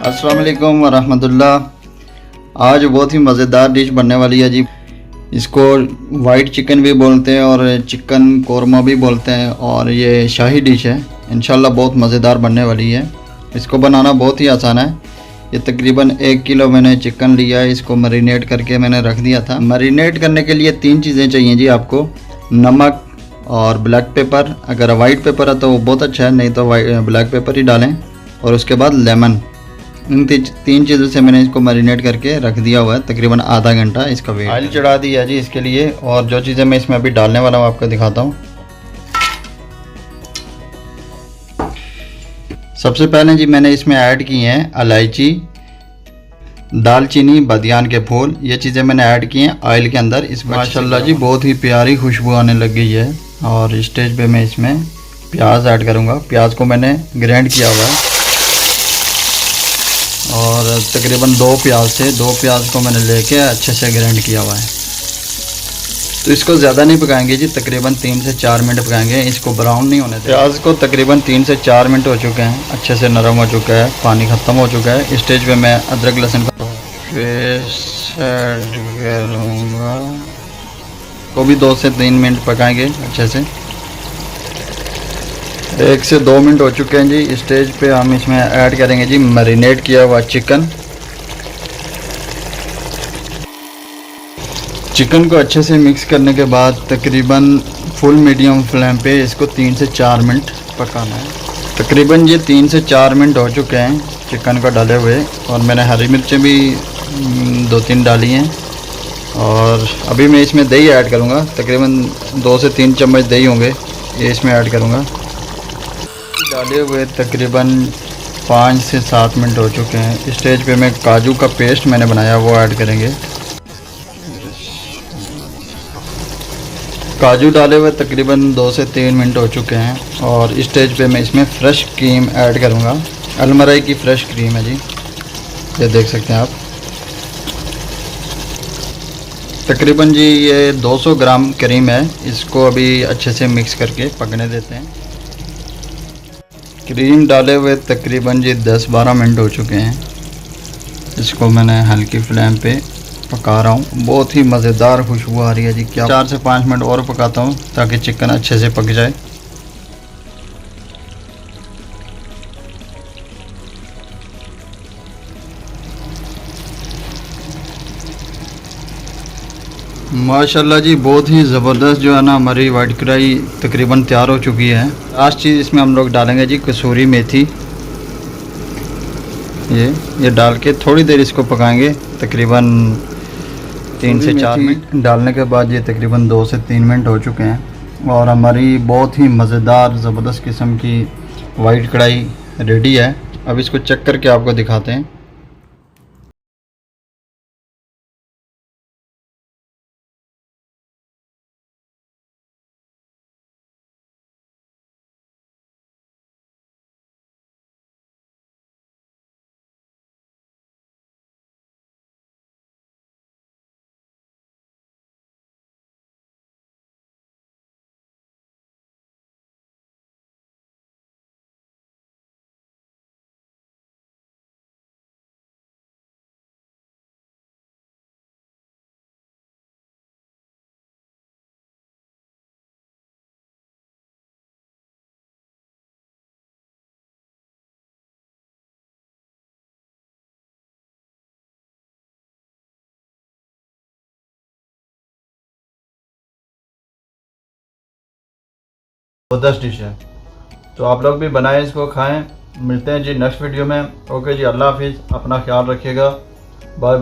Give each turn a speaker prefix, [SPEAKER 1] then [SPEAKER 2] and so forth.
[SPEAKER 1] अस्सलाम वालेकुम वरहमतुल्लाह। आज बहुत ही मज़ेदार डिश बनने वाली है जी। इसको वाइट चिकन भी बोलते हैं और चिकन कोरमा भी बोलते हैं और ये शाही डिश है। इंशाल्लाह बहुत मज़ेदार बनने वाली है। इसको बनाना बहुत ही आसान है। ये तकरीबन 1 किलो मैंने चिकन लिया है। इसको मैरिनेट करके मैंने रख दिया था। मैरिनेट करने के लिए 3 चीज़ें चाहिए जी आपको, नमक और ब्लैक पेपर। अगर वाइट पेपर है तो वो बहुत अच्छा है, नहीं तो ब्लैक पेपर ही डालें। और उसके बाद लेमन। इन 3 चीज़ों से मैंने इसको मैरिनेट करके रख दिया हुआ है तकरीबन आधा घंटा। इसका वेट ऑयल चढ़ा दिया जी इसके लिए। और जो चीज़ें मैं इसमें अभी डालने वाला हूँ आपको दिखाता हूँ। सबसे पहले जी मैंने इसमें ऐड की हैं इलायची, दालचीनी, बादियान के फूल। ये चीज़ें मैंने ऐड की हैं ऑयल के अंदर। इस माशाल्लाह जी बहुत ही प्यारी खुशबू आने लग गई है। और स्टेज पे मैं इसमें प्याज ऐड करूँगा। प्याज को मैंने ग्राइंड किया हुआ है और तकरीबन 2 प्याज थे, 2 प्याज को मैंने लेके अच्छे से ग्राइंड किया हुआ है। तो इसको ज़्यादा नहीं पकाएंगे जी, तकरीबन 3 से 4 मिनट पकाएंगे। इसको ब्राउन नहीं होने देंगे। प्याज को तकरीबन 3 से 4 मिनट हो चुके हैं, अच्छे से नरम हो चुका है, पानी ख़त्म हो चुका है। स्टेज पे मैं अदरक लहसुन का पेस्ट ऐड करूँगा। को भी 2 से 3 मिनट पकाएंगे अच्छे से। 1 से 2 मिनट हो चुके हैं जी। स्टेज पे हम इसमें ऐड करेंगे जी मैरिनेट किया हुआ चिकन। चिकन को अच्छे से मिक्स करने के बाद तकरीबन फुल मीडियम फ्लेम पे इसको 3 से 4 मिनट पकाना है। तकरीबन ये 3 से 4 मिनट हो चुके हैं चिकन को डाले हुए। और मैंने हरी मिर्चें भी 2-3 डाली हैं। और अभी मैं इसमें दही ऐड करूँगा। तकरीबन 2 से 3 चम्मच दही होंगे, ये इसमें ऐड करूँगा। डाले हुए तकरीबन 5 से 7 मिनट हो चुके हैं। स्टेज पे मैं काजू का पेस्ट मैंने बनाया वो ऐड करेंगे। काजू डाले हुए तकरीबन 2 से 3 मिनट हो चुके हैं। और स्टेज पे मैं इसमें फ़्रेश क्रीम ऐड करूँगा। अलमराई की फ़्रेश क्रीम है जी, ये देख सकते हैं आप। तकरीबन जी ये 200 ग्राम क्रीम है। इसको अभी अच्छे से मिक्स करके पकने देते हैं। क्रीम डाले हुए तकरीबन जी 10-12 मिनट हो चुके हैं। इसको मैंने हल्की फ्लेम पे पका रहा हूँ। बहुत ही मज़ेदार खुशबू आ रही है जी। क्या 4 से 5 मिनट और पकाता हूँ ताकि चिकन अच्छे से पक जाए। माशाल्लाह जी बहुत ही ज़बरदस्त जो है ना हमारी वाइट कढ़ाई तकरीबन तैयार हो चुकी है। लास्ट चीज़ इसमें हम लोग डालेंगे जी कसूरी मेथी। ये डाल के थोड़ी देर इसको पकाएंगे तकरीबन 3 से 4 मिनट। डालने के बाद ये तकरीबन 2 से 3 मिनट हो चुके हैं और हमारी बहुत ही मज़ेदार ज़बरदस्त किस्म की वाइट कढ़ाई रेडी है। अब इसको चेक करके आपको दिखाते हैं। ज़बरदस्त डिश है, तो आप लोग भी बनाएं, इसको खाएं। मिलते हैं जी नेक्स्ट वीडियो में। ओके जी, अल्लाह हाफिज़, अपना ख्याल रखिएगा। Bye bye.